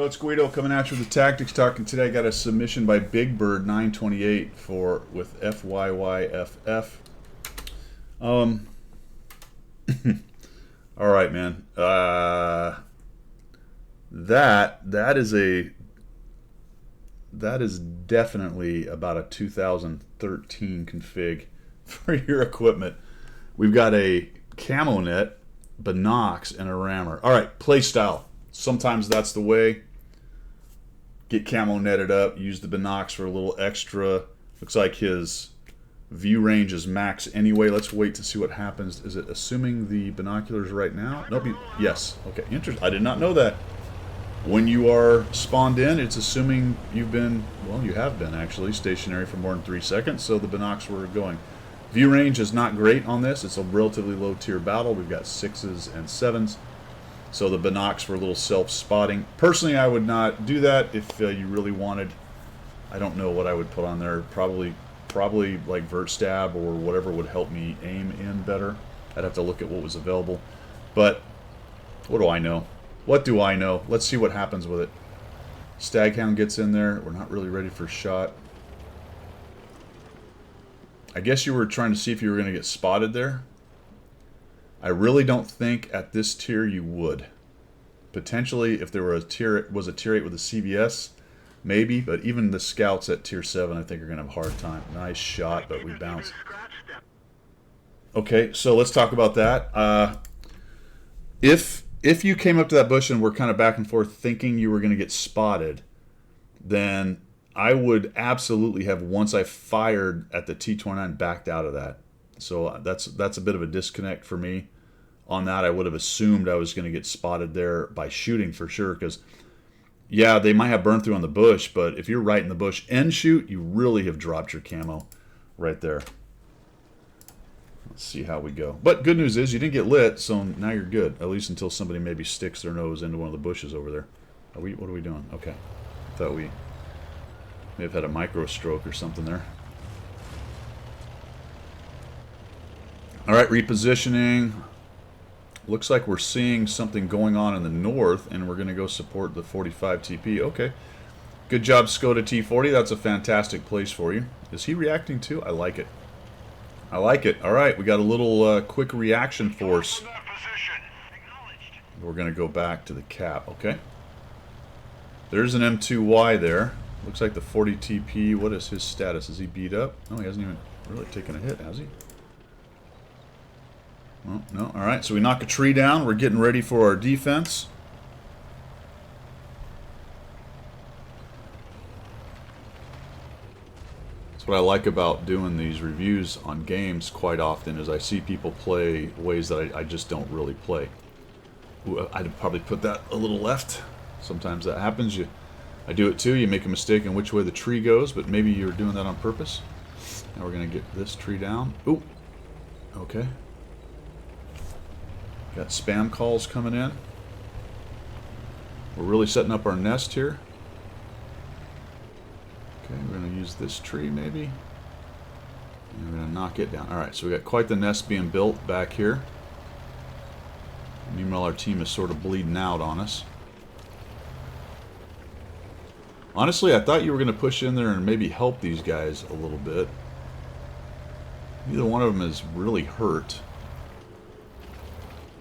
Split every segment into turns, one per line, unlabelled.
it's Guido coming at you with the Tactics Talk, and today I got a submission by Big Bird 928 with FYYFF. All right, man. That is definitely about a 2013 config for your equipment. We've got a camo net, binocs, and a rammer. All right, play style. Sometimes that's the way. Get camo netted up, use the binocs for a little extra. Looks like his view range is max anyway. Let's wait to see what happens. Is it assuming the binoculars right now? Nope. Yes. Okay. Interesting. I did not know that. When you are spawned in, it's assuming you've been, well, you have been actually stationary for more than 3 seconds, so the binocs were going. View range is not great on this. It's a relatively low tier battle. We've got 6s and 7s. So the binocs for a little self-spotting. Personally, I would not do that if you really wanted. I don't know what I would put on there. Probably like VertStab or whatever would help me aim in better. I'd have to look at what was available. But what do I know? What do I know? Let's see what happens with it. Staghound gets in there. We're not really ready for a shot. I guess you were trying to see if you were going to get spotted there. I really don't think at this tier you would. Potentially, if there were a tier 8 with a CVS, maybe. But even the scouts at tier 7, I think, are going to have a hard time. Nice shot, but we bounce. Okay, so let's talk about that. If you came up to that bush and were kind of back and forth thinking you were going to get spotted, then I would absolutely have, once I fired at the T29, backed out of that. So that's a bit of a disconnect for me on that. I would have assumed I was going to get spotted there by shooting for sure, because, yeah, they might have burn through on the bush, but if you're right in the bush and shoot, you really have dropped your camo right there. Let's see how we go. But good news is you didn't get lit, so now you're good, at least until somebody maybe sticks their nose into one of the bushes over there. What are we doing? Okay. I thought we may have had a micro stroke or something there. All right, repositioning. Looks like we're seeing something going on in the north, and we're going to go support the 45 TP. Okay. Good job, Skoda T40. That's a fantastic place for you. Is he reacting too? I like it. I like it. All right, we got a little quick reaction force. We're going to go back to the cap, okay? There's an M2Y there. Looks like the 40 TP. What is his status? Is he beat up? No, he hasn't even really taken a hit, has he? Well, no. All right, so we knock a tree down. We're getting ready for our defense. That's what I like about doing these reviews on games quite often, is I see people play ways that I just don't really play. Ooh, I'd probably put that a little left. Sometimes that happens. I do it too. You make a mistake on which way the tree goes, but maybe you're doing that on purpose. Now we're going to get this tree down. Ooh. Okay. Got spam calls coming in. We're really setting up our nest here. Okay, we're going to use this tree maybe. And we're going to knock it down. Alright, so we got quite the nest being built back here. Meanwhile, our team is sort of bleeding out on us. Honestly, I thought you were going to push in there and maybe help these guys a little bit. Neither one of them is really hurt.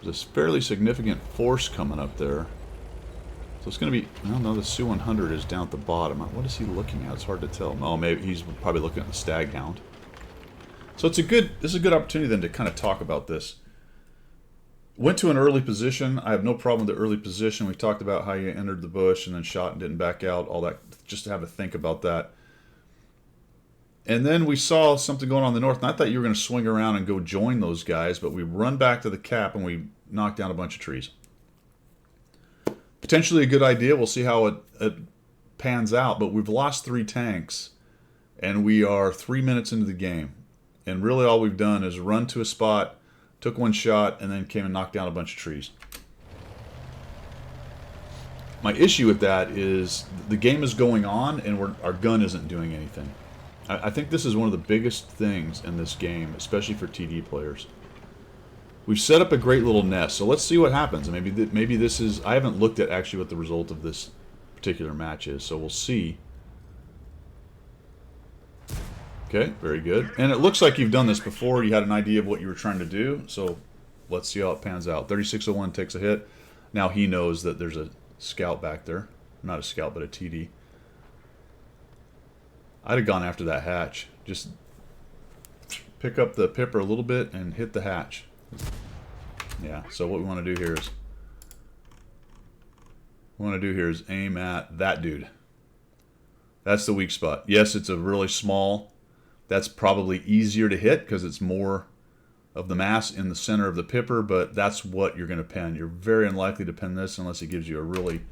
There's a fairly significant force coming up there. So it's going to be... I don't know, the Su-100 is down at the bottom. What is he looking at? It's hard to tell. Oh, maybe he's probably looking at the Staghound. So this is a good opportunity then to kind of talk about this. Went to an early position. I have no problem with the early position. We talked about how you entered the bush and then shot and didn't back out. All that. Just to have to think about that. And then we saw something going on in the north, and I thought you were going to swing around and go join those guys, but we run back to the cap and we knock down a bunch of trees. Potentially a good idea. We'll see how it pans out, but we've lost 3 tanks, and we are 3 minutes into the game. And really all we've done is run to a spot, took 1 shot, and then came and knocked down a bunch of trees. My issue with that is the game is going on, and our gun isn't doing anything. I think this is one of the biggest things in this game, especially for TD players. We've set up a great little nest, so let's see what happens. Maybe this is... I haven't looked at actually what the result of this particular match is. So we'll see. Okay, very good. And it looks like you've done this before. You had an idea of what you were trying to do. So let's see how it pans out. 3601 takes a hit. Now he knows that there's a scout back there. Not a scout, but a TD. I'd have gone after that hatch. Just pick up the Pipper a little bit and hit the hatch. Yeah, so what we want to do here is aim at that dude. That's the weak spot. Yes, it's a really small. That's probably easier to hit because it's more of the mass in the center of the Pipper, but that's what you're going to pin. You're very unlikely to pin this unless it gives you a really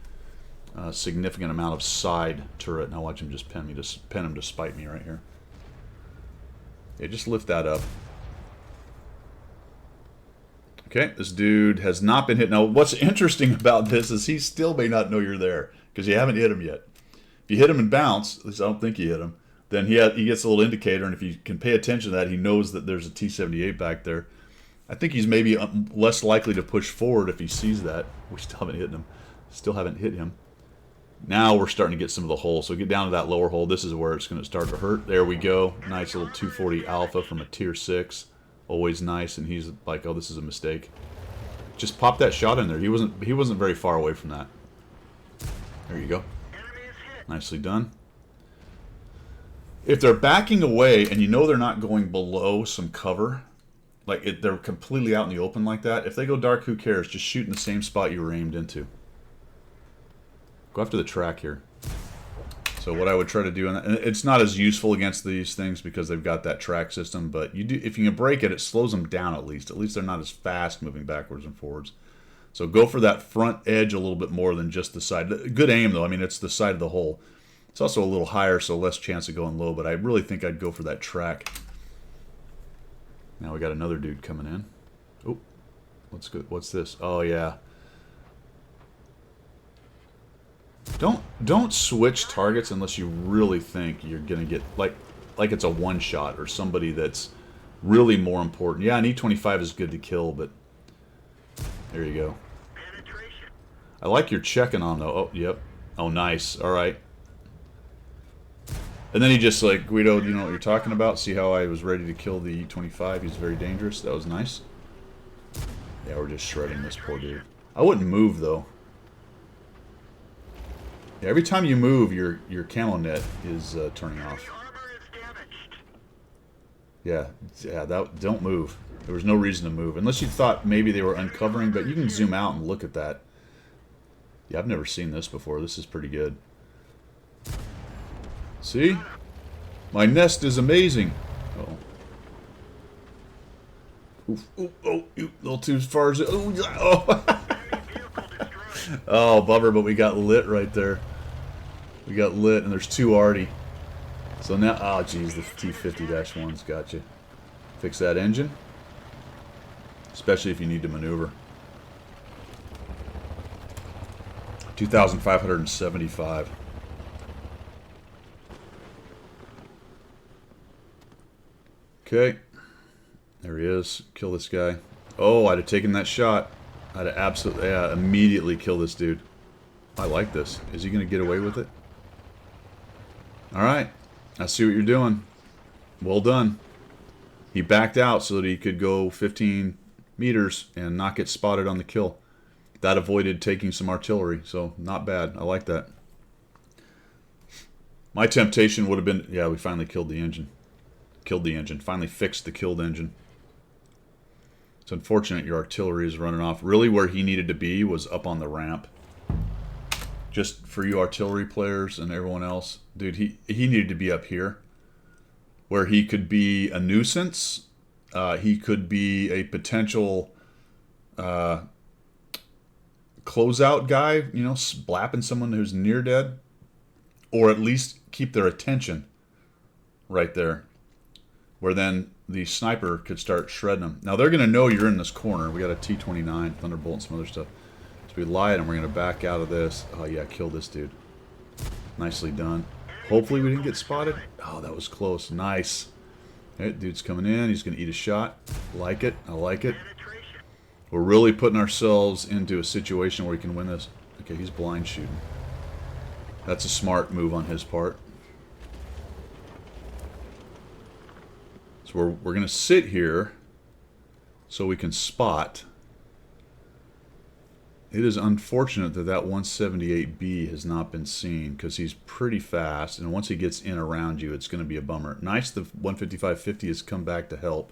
significant amount of side turret. Now watch him just pin him to spite me right here. Yeah, just lift that up. Okay, this dude has not been hit. Now, what's interesting about this is he still may not know you're there because you haven't hit him yet. If you hit him and bounce, at least I don't think you hit him, then he gets a little indicator, and if you can pay attention to that, he knows that there's a T-78 back there. I think he's maybe less likely to push forward if he sees that. We still haven't hit him. Still haven't hit him. Now we're starting to get some of the hole. So get down to that lower hole. This is where it's going to start to hurt. There we go. Nice little 240 Alpha from a tier 6. Always nice. And he's like, oh, this is a mistake. Just pop that shot in there. He wasn't very far away from that. There you go. Nicely done. If they're backing away and you know they're not going below some cover, like they're completely out in the open like that, if they go dark, who cares? Just shoot in the same spot you were aimed into. Go after the track here. So what I would try to do, and it's not as useful against these things because they've got that track system, but if you can break it, it slows them down at least. At least they're not as fast moving backwards and forwards. So go for that front edge a little bit more than just the side. Good aim though. I mean, it's the side of the hole. It's also a little higher, so less chance of going low, but I really think I'd go for that track. Now we got another dude coming in. Oh, what's this? Oh yeah. Don't switch targets unless you really think you're gonna get like it's a one shot or somebody that's really more important. Yeah, an E25 is good to kill, but there you go. I like your checking on though. Oh, yep. Oh, nice. All right. And then he just like, Guido, you know what you're talking about? See how I was ready to kill the E25? He's very dangerous. That was nice. Yeah, we're just shredding this poor dude. I wouldn't move though. Yeah, every time you move, your camo net is turning off. Yeah, don't move. There was no reason to move. Unless you thought maybe they were uncovering, but you can zoom out and look at that. Yeah, I've never seen this before. This is pretty good. See? My nest is amazing. Uh-oh. Oof, oof, oh, a little too far. Oh, oh, bummer, but we got lit right there. We got lit, and there's two already. So now, oh, geez, the T50-1's got you. Fix that engine. Especially if you need to maneuver. 2,575. Okay. There he is. Kill this guy. Oh, I'd have taken that shot. I'd have absolutely, yeah, immediately kill this dude. I like this. Is he going to get away with it? Alright. I see what you're doing. Well done. He backed out so that he could go 15 meters and not get spotted on the kill. That avoided taking some artillery, so not bad. I like that. My temptation would have been, yeah, we finally killed the engine. Killed the engine. Finally fixed the killed engine. It's unfortunate your artillery is running off. Really where he needed to be was up on the ramp. Just for you artillery players and everyone else. Dude, he needed to be up here. Where he could be a nuisance. He could be a potential closeout guy. You know, slapping someone who's near dead. Or at least keep their attention right there. Where then the sniper could start shredding them. Now they're going to know you're in this corner. We got a T-29, Thunderbolt, and some other stuff. So we lied and we're going to back out of this. Oh yeah, kill this dude. Nicely done. Hopefully we didn't get spotted. Oh, that was close. Nice. Okay, dude's coming in. He's going to eat a shot. Like it. I like it. We're really putting ourselves into a situation where we can win this. Okay, he's blind shooting. That's a smart move on his part. So we're going to sit here so we can spot. It is unfortunate that that 178B has not been seen because he's pretty fast, and once he gets in around you, it's going to be a bummer. Nice, the 155-50 has come back to help.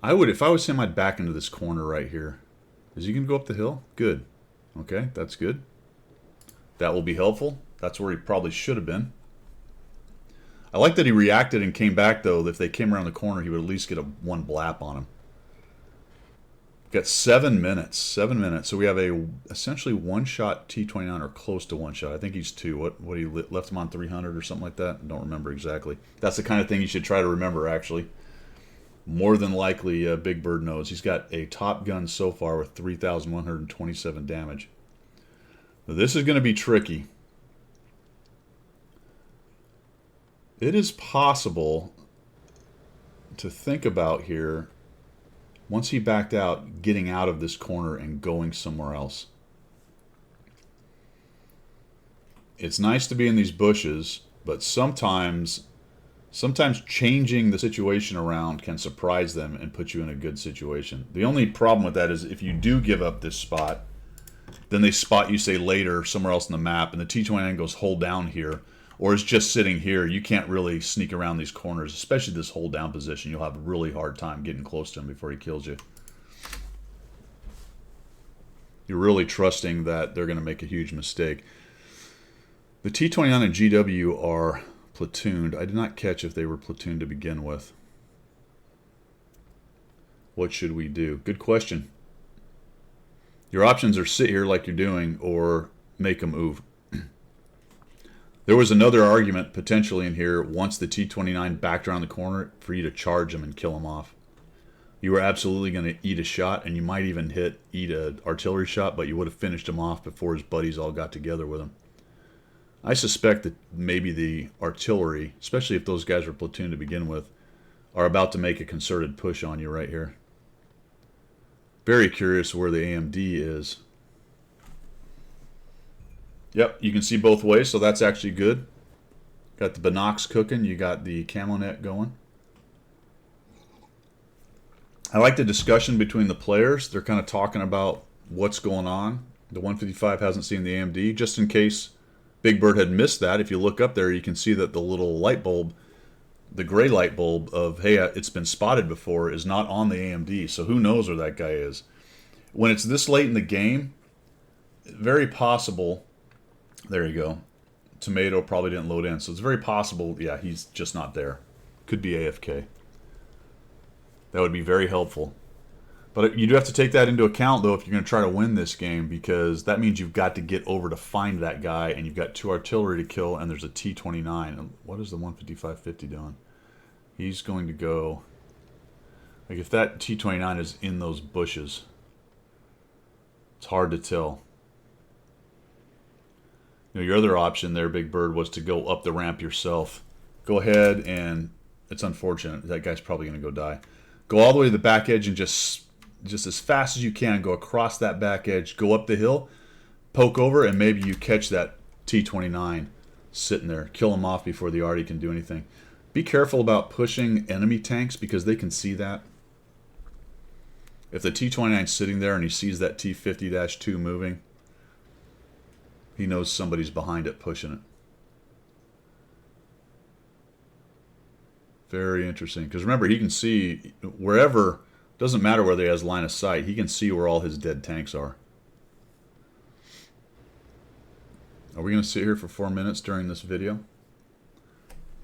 I would, if I was him, I'd back into this corner right here. Is he going to go up the hill? Good. Okay, that's good. That will be helpful. That's where he probably should have been. I like that he reacted and came back, though. If they came around the corner, he would at least get one blap on him. Got 7 minutes. 7 minutes. So we have a essentially one-shot T-29, or close to one shot. I think he's two. What he left him on 300 or something like that? I don't remember exactly. That's the kind of thing you should try to remember, actually. More than likely, Big Bird knows. He's got a Top Gun so far with 3,127 damage. Now, this is going to be tricky. It is possible to think about here, once he backed out, getting out of this corner and going somewhere else. It's nice to be in these bushes, but sometimes changing the situation around can surprise them and put you in a good situation. The only problem with that is if you do give up this spot, then they spot you, say, later somewhere else on the map, and the T-29 goes hold down here, or is just sitting here. You can't really sneak around these corners, especially this hold down position. You'll have a really hard time getting close to him before he kills you. You're really trusting that they're going to make a huge mistake. The T-29 and GW are platooned. I did not catch if they were platooned to begin with. What should we do? Good question. Your options are sit here like you're doing or make a move. There was another argument potentially in here once the T-29 backed around the corner for you to charge him and kill him off. You were absolutely going to eat a shot, and you might even eat an artillery shot, but you would have finished him off before his buddies all got together with him. I suspect that maybe the artillery, especially if those guys were platooned to begin with, are about to make a concerted push on you right here. Very curious where the AMD is. Yep, you can see both ways, so that's actually good. Got the binocs cooking. You got the camo net going. I like the discussion between the players. They're kind of talking about what's going on. The 155 hasn't seen the AMD. Just in case Big Bird had missed that, if you look up there, you can see that the little light bulb, the gray light bulb of, hey, it's been spotted before, is not on the AMD. So who knows where that guy is. When it's this late in the game, very possible. There you go. Tomato probably didn't load in. So it's very possible, yeah, he's just not there. Could be AFK. That would be very helpful. But you do have to take that into account, though, if you're going to try to win this game, because that means you've got to get over to find that guy, and you've got 2 artillery to kill, and there's a T-29. And what is the 155-50 doing? He's going to go... Like, if that T-29 is in those bushes, it's hard to tell. You know, your other option there, Big Bird, was to go up the ramp yourself. Go ahead, and it's unfortunate. That guy's probably going to go die. Go all the way to the back edge and just as fast as you can, go across that back edge, go up the hill, poke over, and maybe you catch that T-29 sitting there. Kill him off before the arty can do anything. Be careful about pushing enemy tanks because they can see that. If the T-29 is sitting there and he sees that T-50-2 moving, he knows somebody's behind it pushing it. Very interesting. Because remember, he can see wherever, doesn't matter whether he has line of sight, he can see where all his dead tanks are. Are we going to sit here for 4 minutes during this video?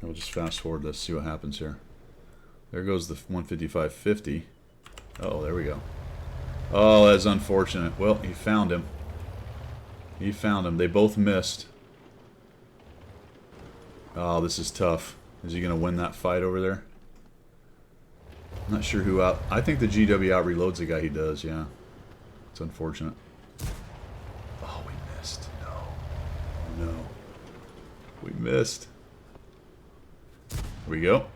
We'll just fast forward this, see what happens here. There goes the 155-50. Uh-oh, there we go. Oh, that's unfortunate. Well, he found him. He found him. They both missed. Oh, this is tough. Is he going to win that fight over there? I'm not sure who out... I think the GW out reloads the guy he does, yeah. It's unfortunate. Oh, we missed. No. No. We missed. Here we go.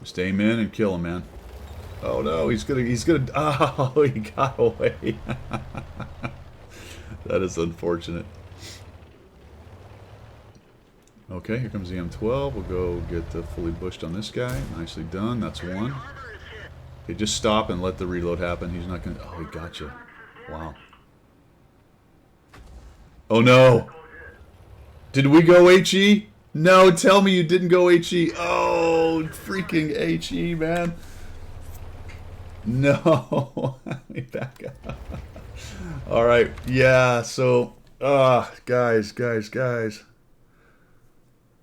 Just aim in and kill him, man. Oh no, he's gonna oh, he got away. That is unfortunate. Okay, here comes the M12. We'll go get the fully bushed on this guy. Nicely done. That's one. Okay, just stop and let the reload happen. He's not gonna... Oh, he got you. Wow. Oh, no. Did we go HE? No, tell me you didn't go HE. Oh, freaking HE, man. No. Let me back up. All right. Yeah, so... guys.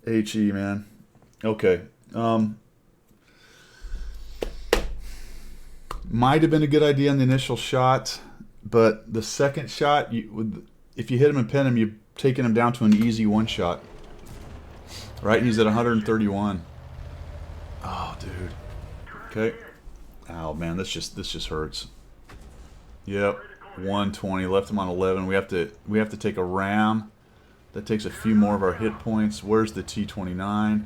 HE, man. Okay. Might have been a good idea on the initial shot, but the second shot, if you hit him and pin him, you're taking him down to an easy one shot. Right? He's at 131. Oh, dude. Okay. Oh, man, this just hurts. Yep. 120. Left him on 11. We have to take a ram. That takes a few more of our hit points. Where's the T-29?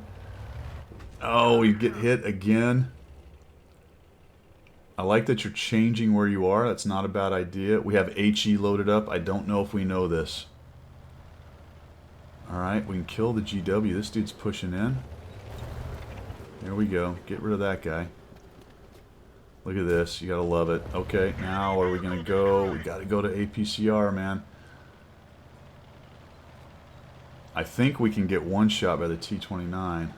Oh, you get hit again. I like that you're changing where you are. That's not a bad idea. We have HE loaded up. I don't know if we know this. Alright, we can kill the GW. This dude's pushing in. There we go. Get rid of that guy. Look at this. You gotta love it. Okay, now where are we gonna go? We gotta go to APCR, man. I think we can get one shot by the T-29.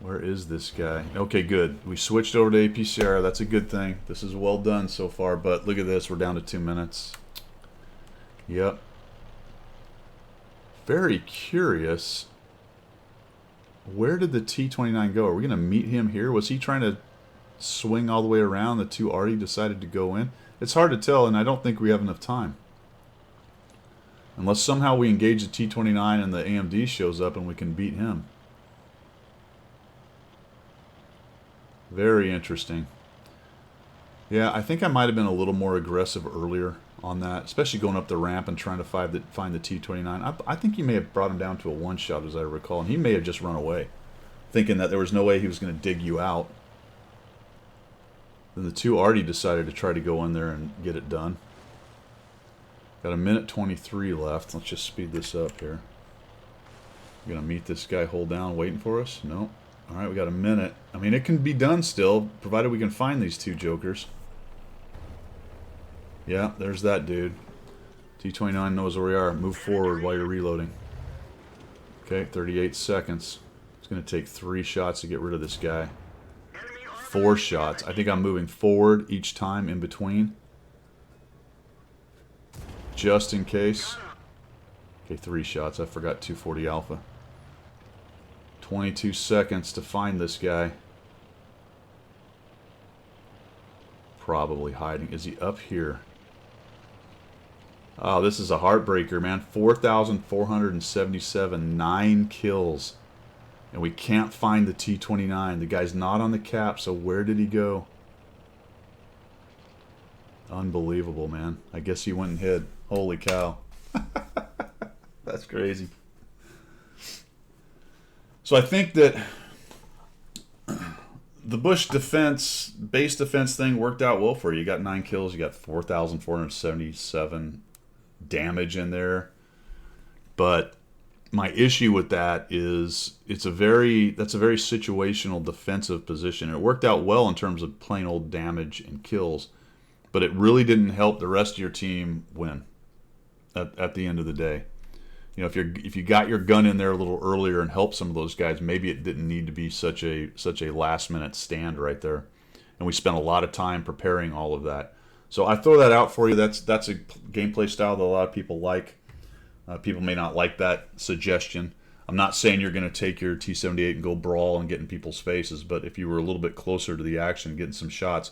Where is this guy? Okay, good. We switched over to APCR. That's a good thing. This is well done so far, but look at this. We're down to 2 minutes. Yep. Very curious. Where did the T-29 go? Are we going to meet him here? Was he trying to swing all the way around? The two already decided to go in? It's hard to tell, and I don't think we have enough time. Unless somehow we engage the T-29 and the AMD shows up and we can beat him. Very interesting. Yeah, I think I might have been a little more aggressive earlier on that, especially going up the ramp and trying to find the T-29. I think he may have brought him down to a one-shot, as I recall, and he may have just run away, thinking that there was no way he was going to dig you out. Then the two already decided to try to go in there and get it done. Got a minute 23 left. Let's just speed this up here. We're going to meet this guy hold down waiting for us? No. Alright, we got a minute. I mean, it can be done still, provided we can find these two jokers. Yeah, there's that dude. T-29 knows where we are. Move forward while you're reloading. Okay, 38 seconds. It's going to take 3 shots to get rid of this guy. 4 shots. I think I'm moving forward each time in between. Just in case. Okay, 3 shots. I forgot 240 Alpha. 22 seconds to find this guy. Probably hiding. Is he up here? Oh, this is a heartbreaker, man. 4,477. 9 kills. And we can't find the T-29. The guy's not on the cap, so where did he go? Unbelievable, man. I guess he went and hid. Holy cow. That's crazy. So I think that the Bush defense, base defense thing worked out well for you. You got 9 kills. You got 4,477 damage in there. But my issue with that is that's a very situational defensive position. It worked out well in terms of plain old damage and kills, but it really didn't help the rest of your team win at the end of the day. You know, if you got your gun in there a little earlier and helped some of those guys, maybe it didn't need to be such a last minute stand right there. And we spent a lot of time preparing all of that. So I throw that out for you. That's a gameplay style that a lot of people like. People may not like that suggestion. I'm not saying you're going to take your T-78 and go brawl and get in people's faces, but if you were a little bit closer to the action, getting some shots,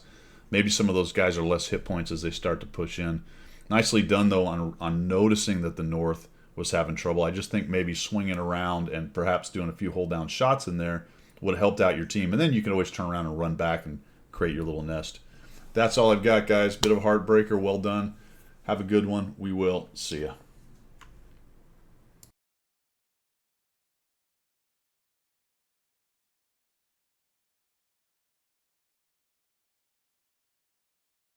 maybe some of those guys are less hit points as they start to push in. Nicely done, though, on noticing that the North was having trouble. I just think maybe swinging around and perhaps doing a few hold-down shots in there would have helped out your team. And then you can always turn around and run back and create your little nest. That's all I've got, guys. Bit of a heartbreaker. Well done. Have a good one. We will see ya.